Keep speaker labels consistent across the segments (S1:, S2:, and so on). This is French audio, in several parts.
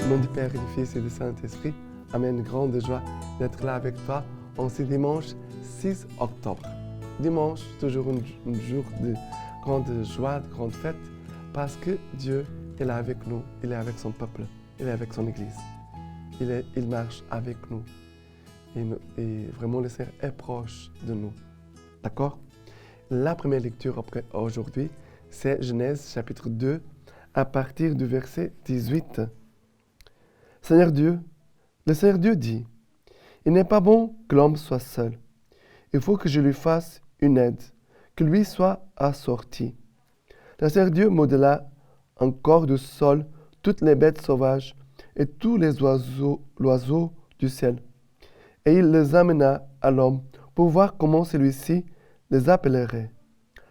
S1: Au nom du Père et du Fils et du Saint-Esprit, Amen. Grande joie d'être là avec toi en ce dimanche 6 octobre. Dimanche, toujours un jour de grande joie, de grande fête, parce que Dieu est là avec nous, il est avec son peuple, il est avec son Église. Il marche avec nous. Et vraiment, le Seigneur est proche de nous. D'accord? La première lecture aujourd'hui, c'est Genèse chapitre 2, à partir du verset 18. Le Seigneur Dieu dit, « Il n'est pas bon que l'homme soit seul. Il faut que je lui fasse une aide, que lui soit assorti. » Le Seigneur Dieu modela encore du sol toutes les bêtes sauvages et tous les oiseaux du ciel. Et il les amena à l'homme pour voir comment celui-ci les appellerait.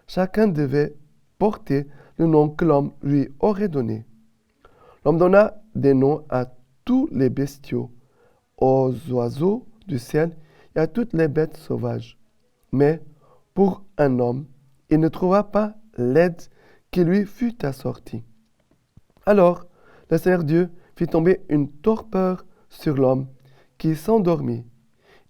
S1: Chacun devait porter le nom que l'homme lui aurait donné. L'homme donna des noms à tous les bestiaux, aux oiseaux du ciel et à toutes les bêtes sauvages. Mais pour un homme, il ne trouva pas l'aide qui lui fut assortie. Alors, le Seigneur Dieu fit tomber une torpeur sur l'homme qui s'endormit.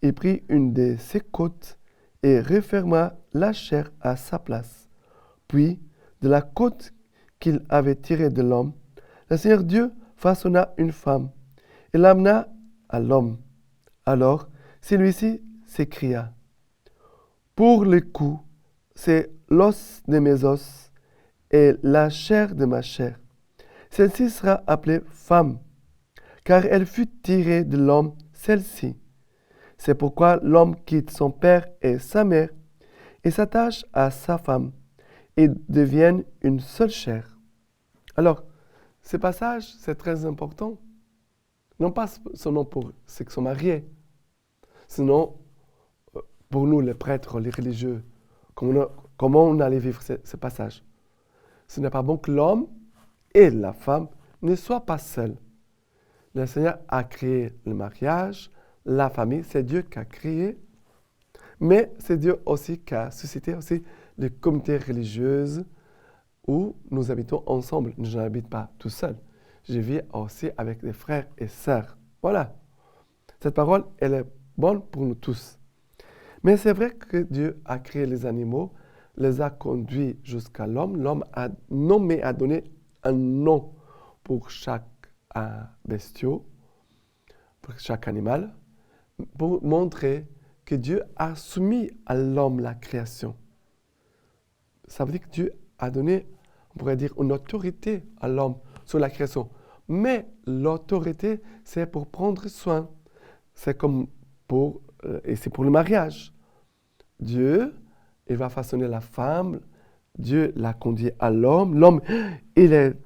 S1: Il prit une de ses côtes et referma la chair à sa place. Puis, de la côte qu'il avait tirée de l'homme, le Seigneur Dieu façonna une femme et l'amena à l'homme. Alors, celui-ci s'écria, « Pour le coup, c'est l'os de mes os et la chair de ma chair. Celle-ci sera appelée femme, car elle fut tirée de l'homme, celle-ci. C'est pourquoi l'homme quitte son père et sa mère et s'attache à sa femme et deviennent une seule chair. » Alors, ce passage, c'est très important. Non pas seulement pour ceux qui sont mariés, sinon pour nous, les prêtres, les religieux, comment on allait vivre ce passage. Ce n'est pas bon que l'homme et la femme ne soient pas seuls. Le Seigneur a créé le mariage, la famille, c'est Dieu qui a créé, mais c'est Dieu aussi qui a suscité aussi les communautés religieuses où nous habitons ensemble. Je n'habite pas tout seul. Je vis aussi avec des frères et sœurs. Voilà. Cette parole, elle est bonne pour nous tous. Mais c'est vrai que Dieu a créé les animaux, les a conduits jusqu'à l'homme. L'homme a nommé, a donné un nom pour chaque bestiau, pour chaque animal, pour montrer que Dieu a soumis à l'homme la création. Ça veut dire que Dieu a donné, on pourrait dire, une autorité à l'homme sur la création. Mais l'autorité, c'est pour prendre soin. C'est comme et c'est pour le mariage. Dieu, il va façonner la femme. Dieu l'a conduit à l'homme. L'homme, il est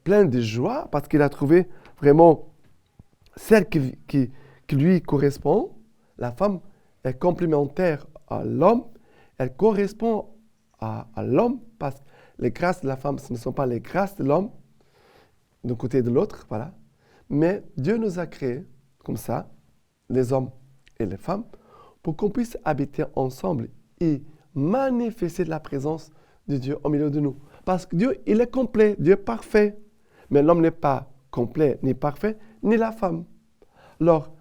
S1: plein de joie parce qu'il a trouvé vraiment celle qui lui correspond. La femme est complémentaire à l'homme. Elle correspond à l'homme parce que les grâces de la femme, ce ne sont pas les grâces de l'homme, d'un côté et de l'autre, voilà. Mais Dieu nous a créés comme ça, les hommes et les femmes, pour qu'on puisse habiter ensemble et manifester la présence de Dieu au milieu de nous. Parce que Dieu, il est complet, Dieu est parfait. Mais l'homme n'est pas complet, ni parfait, ni la femme. Alors,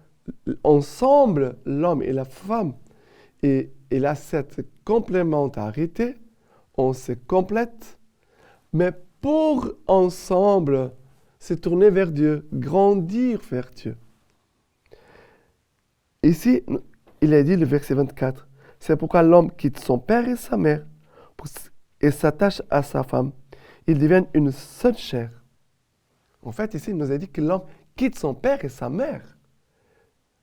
S1: ensemble, l'homme et la femme, et il a cette complémentarité, on se complète, mais pour ensemble se tourner vers Dieu, grandir vers Dieu. Ici, il est dit le verset 24, c'est pourquoi l'homme quitte son père et sa mère et s'attache à sa femme. Ils deviennent une seule chair. En fait, ici, il nous a dit que l'homme quitte son père et sa mère.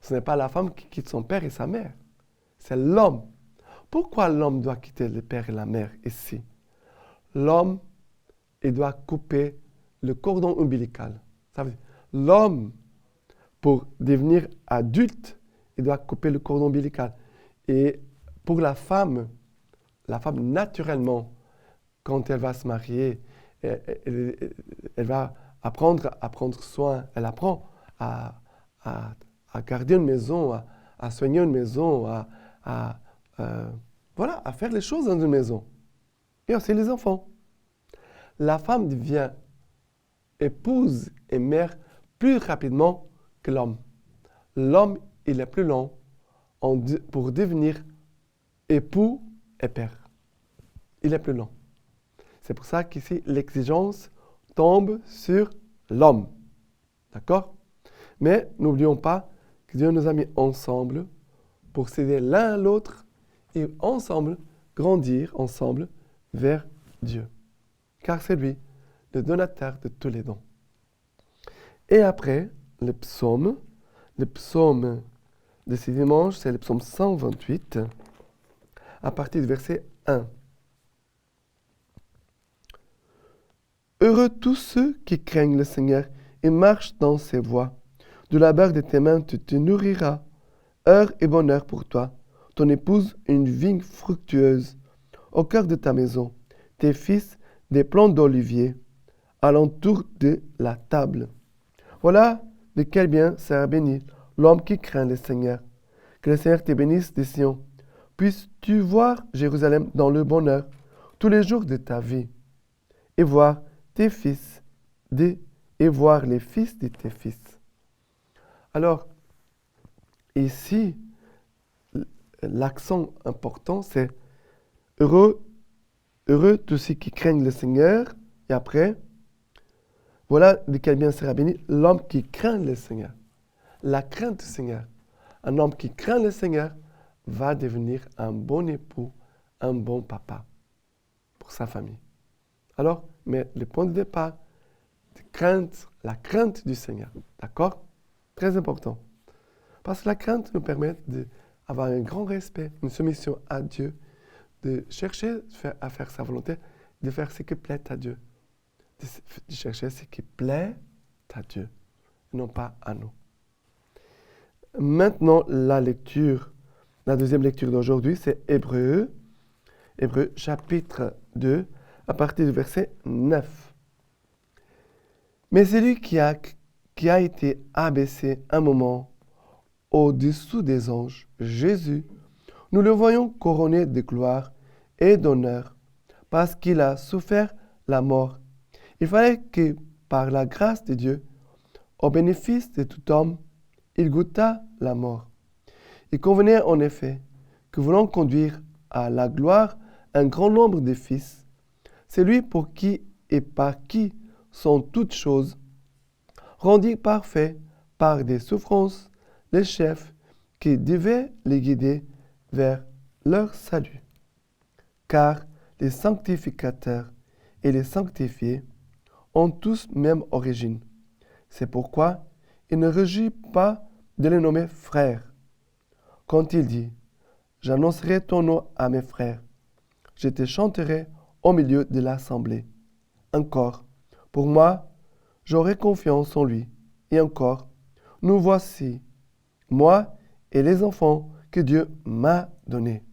S1: Ce n'est pas la femme qui quitte son père et sa mère. C'est l'homme. Pourquoi l'homme doit quitter le père et la mère ici? L'homme, il doit couper le cordon ombilical. Ça veut dire, l'homme, pour devenir adulte, il doit couper le cordon ombilical. Et pour la femme naturellement, quand elle va se marier, elle va apprendre à prendre soin, elle apprend à garder une maison, à soigner une maison, à faire les choses dans une maison. Et aussi les enfants. La femme devient épouse et mère plus rapidement que l'homme. L'homme, il est plus long pour devenir époux et père. Il est plus long. C'est pour ça qu'ici, l'exigence tombe sur l'homme. D'accord? Mais n'oublions pas que Dieu nous a mis ensemble pour s'aider l'un à l'autre et ensemble grandir ensemble vers Dieu. Car c'est lui, le donateur de tous les dons. Et après, le psaume de ce dimanche, c'est le psaume 128, à partir du verset 1. Heureux tous ceux qui craignent le Seigneur et marchent dans ses voies. Du labeur de tes mains, tu te nourriras. Heure et bonheur pour toi. Ton épouse, une vigne fructueuse. Au cœur de ta maison, tes fils, des plants d'olivier, alentour de la table. Voilà de quel bien sera béni l'homme qui craint le Seigneur. Que le Seigneur te bénisse de Sion. Puisses-tu voir Jérusalem dans le bonheur tous les jours de ta vie, et voir tes fils et voir les fils de tes fils. Alors, ici, l'accent important, c'est heureux tous ceux qui craignent le Seigneur. Et après, voilà de quel bien sera béni l'homme qui craint le Seigneur. La crainte du Seigneur. Un homme qui craint le Seigneur va devenir un bon époux, un bon papa pour sa famille. Alors, mais le point de départ, la crainte du Seigneur. D'accord? Très important. Parce que la crainte nous permet d'avoir un grand respect, une soumission à Dieu, de chercher à faire sa volonté, de faire ce qui plaît à Dieu. De chercher ce qui plaît à Dieu, non pas à nous. Maintenant, la deuxième lecture d'aujourd'hui, c'est Hébreux chapitre 2, à partir du verset 9. Mais celui qui a été abaissé un moment au-dessous des anges, Jésus, nous le voyons couronné de gloire et d'honneur, parce qu'il a souffert la mort. Il fallait que, par la grâce de Dieu, au bénéfice de tout homme, il goûtât la mort. Il convenait en effet que voulant conduire à la gloire un grand nombre de fils, c'est lui pour qui et par qui sont toutes choses, rendit parfait par des souffrances les chefs qui devaient les guider vers leur salut. Car les sanctificateurs et les sanctifiés ont tous même origine. C'est pourquoi il ne rougit pas de les nommer frères. Quand il dit « J'annoncerai ton nom à mes frères, je te chanterai au milieu de l'assemblée. » Encore, pour moi, j'aurai confiance en lui. Et encore, nous voici, moi et les enfants que Dieu m'a donnés.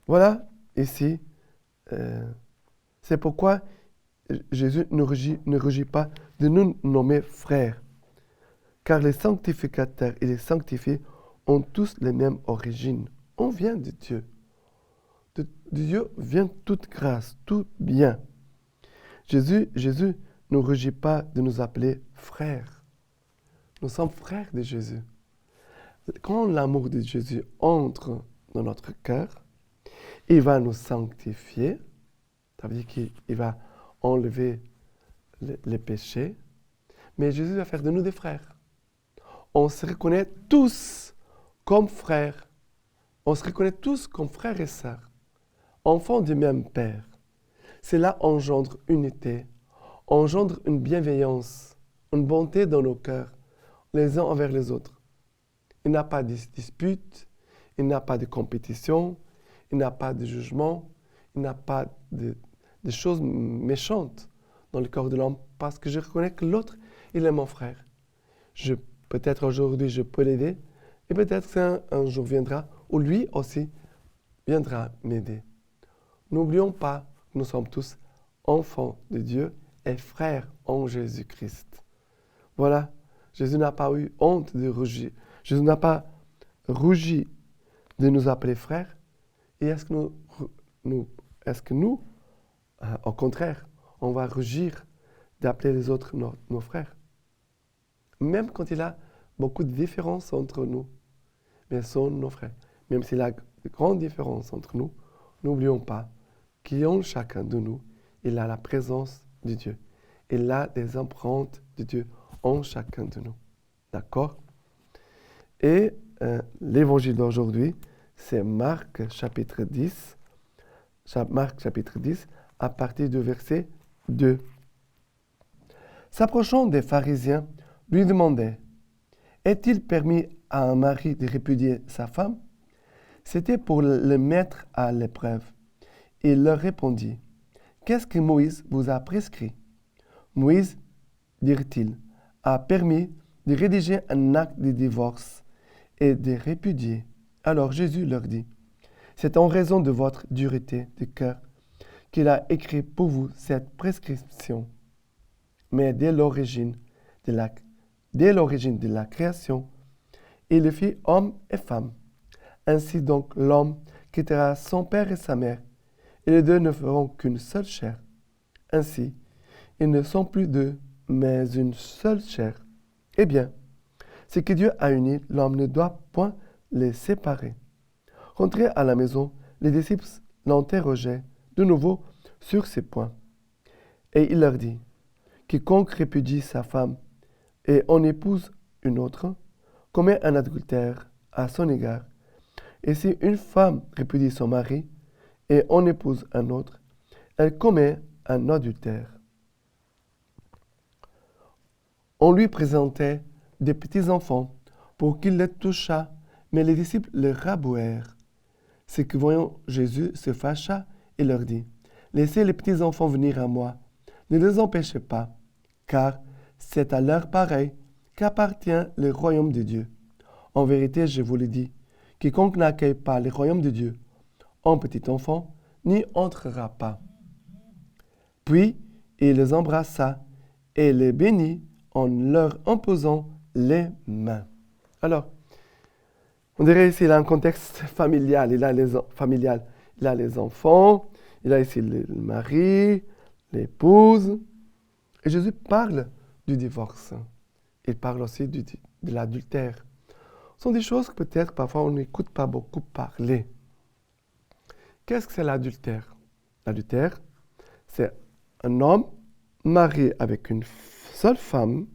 S1: Voilà, ici, c'est pourquoi Jésus ne rougit pas de nous nommer frères. Car les sanctificateurs et les sanctifiés ont tous les mêmes origines. On vient de Dieu. De Dieu vient toute grâce, tout bien. Jésus ne rougit pas de nous appeler frères. Nous sommes frères de Jésus. Quand l'amour de Jésus entre dans notre cœur, il va nous sanctifier. Ça veut dire qu'il va enlever les péchés. Mais Jésus va faire de nous des frères. On se reconnaît tous comme frères. On se reconnaît tous comme frères et sœurs, enfants du même Père. Cela engendre unité, engendre une bienveillance, une bonté dans nos cœurs, les uns envers les autres. Il n'y a pas de dispute, il n'y a pas de compétition, il n'y a pas de jugement, il n'y a pas de choses méchantes dans le corps de l'homme, parce que je reconnais que l'autre, il est mon frère. Peut-être aujourd'hui, je peux l'aider, et peut-être qu'un jour viendra où lui aussi viendra m'aider. N'oublions pas que nous sommes tous enfants de Dieu et frères en Jésus-Christ. Voilà, Jésus n'a pas eu honte de rougir. Jésus n'a pas rougi de nous appeler frères. Et est-ce que nous, au contraire, on va rougir d'appeler les autres nos frères. Même quand il y a beaucoup de différences entre nous, mais sont nos frères. Même s'il y a de grandes différences entre nous, n'oublions pas qu'en chacun de nous, il a la présence de Dieu. Il a des empreintes de Dieu en chacun de nous. D'accord? Et l'évangile d'aujourd'hui, c'est Marc chapitre 10. Marc chapitre 10, à partir du verset 2. S'approchant des pharisiens, lui demandait, est-il permis à un mari de répudier sa femme? C'était pour le mettre à l'épreuve. Il leur répondit, qu'est-ce que Moïse vous a prescrit? Moïse, dirent-ils, a permis de rédiger un acte de divorce et de répudier. Alors Jésus leur dit, c'est en raison de votre dureté de cœur qu'il a écrit pour vous cette prescription. Mais dès l'origine de la création, il le fit homme et femme. Ainsi donc l'homme quittera son père et sa mère, et les deux ne feront qu'une seule chair. Ainsi, ils ne sont plus deux, mais une seule chair. Eh bien, ce que Dieu a uni, l'homme ne doit point les séparer. Rentrés à la maison, les disciples l'interrogeaient de nouveau sur ces points. Et il leur dit, quiconque répudie sa femme et en épouse une autre, commet un adultère à son égard. Et si une femme répudie son mari et en épouse un autre, elle commet un adultère. On lui présentait des petits enfants pour qu'il les touchât, mais les disciples le rabouèrent. Ce que voyant Jésus se fâcha et leur dit, laissez les petits enfants venir à moi, ne les empêchez pas, car c'est à leur pareil qu'appartient le royaume de Dieu. En vérité, je vous le dis, quiconque n'accueille pas le royaume de Dieu en petit enfant n'y entrera pas. Puis il les embrassa et les bénit en leur imposant les mains. Alors, on dirait ici, il a un contexte familial. Il a les enfants, il a ici le mari, l'épouse. Et Jésus parle du divorce. Il parle aussi de l'adultère. Ce sont des choses que peut-être parfois on n'écoute pas beaucoup parler. Qu'est-ce que c'est l'adultère? L'adultère, c'est un homme marié avec une seule femme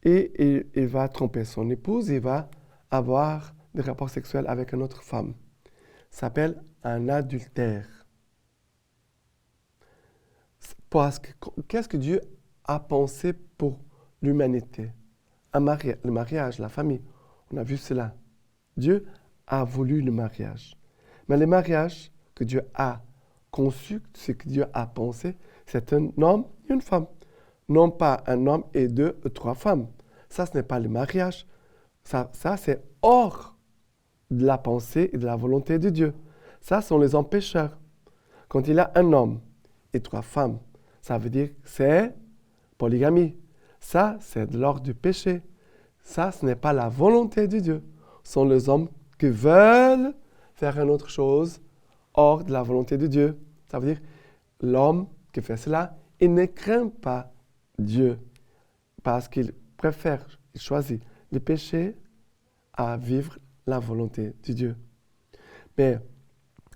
S1: et il va tromper son épouse, il va avoir des rapports sexuels avec une autre femme. Ça s'appelle un adultère. Parce que qu'est-ce que Dieu a pensé pour l'humanité? Le mariage, la famille. On a vu cela. Dieu a voulu le mariage. Mais le mariage que Dieu a conçu, ce que Dieu a pensé, c'est un homme et une femme. Non pas un homme et deux ou trois femmes. Ça, ce n'est pas le mariage. Ça c'est hors de la pensée et de la volonté de Dieu. Ça sont les empêcheurs. Quand il y a un homme et trois femmes, ça veut dire que c'est polygamie. Ça, c'est de l'ordre du péché. Ça, ce n'est pas la volonté de Dieu. Ce sont les hommes qui veulent faire une autre chose hors de la volonté de Dieu. Ça veut dire l'homme qui fait cela, il ne craint pas Dieu parce qu'il préfère, il choisit le péché à vivre la volonté de Dieu. Mais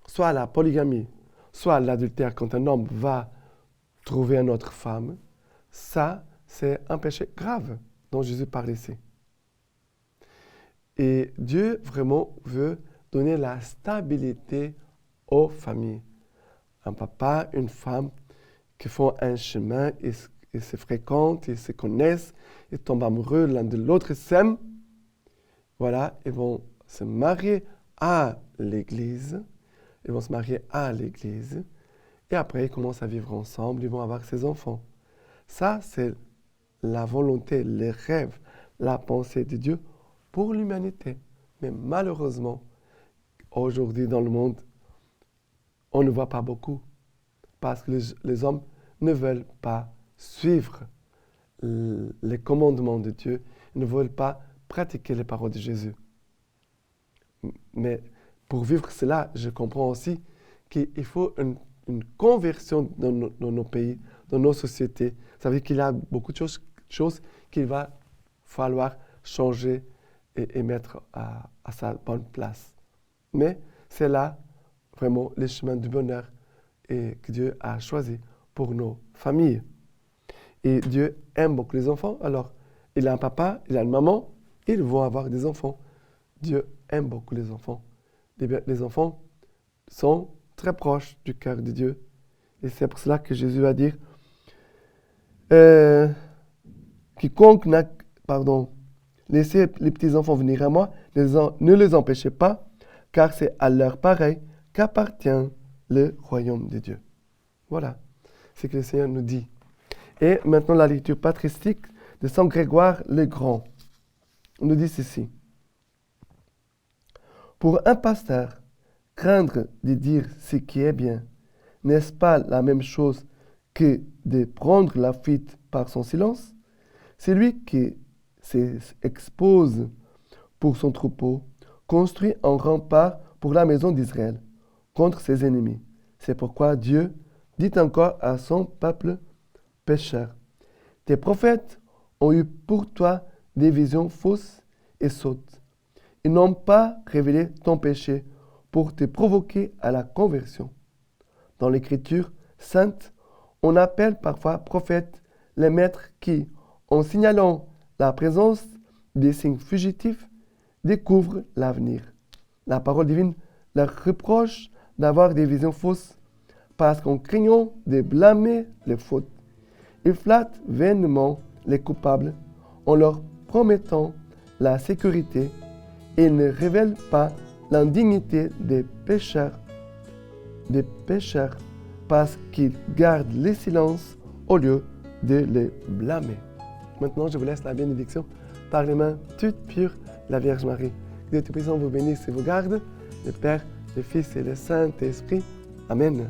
S1: soit la polygamie, soit l'adultère quand un homme va trouver une autre femme, ça, c'est un péché grave dont Jésus parle ici. Et Dieu vraiment veut donner la stabilité aux familles. Un papa, une femme qui font un chemin, ils se fréquentent, ils se connaissent, ils tombent amoureux l'un de l'autre, ils s'aiment. Voilà, ils vont se marier à l'église. Ils vont se marier à l'église. Et après, ils commencent à vivre ensemble, ils vont avoir ses enfants. Ça, c'est la volonté, les rêves, la pensée de Dieu pour l'humanité. Mais malheureusement, aujourd'hui dans le monde, on ne voit pas beaucoup. Parce que les hommes ne veulent pas suivre les commandements de Dieu, ils ne veulent pas pratiquer les paroles de Jésus. Mais pour vivre cela, je comprends aussi qu'il faut une conversion dans nos pays, dans nos sociétés. Ça veut dire qu'il y a beaucoup de choses qu'il va falloir changer et mettre à sa bonne place. Mais c'est là vraiment le chemin du bonheur et que Dieu a choisi pour nos familles. Et Dieu aime beaucoup les enfants, alors il a un papa, il a une maman, ils vont avoir des enfants. Dieu aime beaucoup les enfants. Les enfants sont très proches du cœur de Dieu. Et c'est pour cela que Jésus va dire quiconque n'a... Laissez les petits-enfants venir à moi, ne les empêchez pas, car c'est à leur pareil qu'appartient le royaume de Dieu. Voilà ce que le Seigneur nous dit. Et maintenant la lecture patristique de Saint Grégoire le Grand. On nous dit ceci. Pour un pasteur, craindre de dire ce qui est bien, n'est-ce pas la même chose que de prendre la fuite par son silence? Celui qui s'expose pour son troupeau construit un rempart pour la maison d'Israël contre ses ennemis. C'est pourquoi Dieu dit encore à son peuple pécheur, tes prophètes ont eu pour toi des visions fausses et sottes. Ils n'ont pas révélé ton péché pour te provoquer à la conversion. Dans l'Écriture sainte, on appelle parfois prophètes les maîtres qui, en signalant la présence des signes fugitifs, découvrent l'avenir. La parole divine leur reproche d'avoir des visions fausses parce qu'en craignant de blâmer les fautes, ils flattent vainement les coupables en leur promettant la sécurité et ne révèlent pas l'indignité des pécheurs parce qu'ils gardent le silence au lieu de les blâmer. Maintenant, je vous laisse la bénédiction par les mains toutes pures de la Vierge Marie. Que Dieu Tout-Puissant vous bénisse et vous garde, le Père, le Fils et le Saint-Esprit. Amen.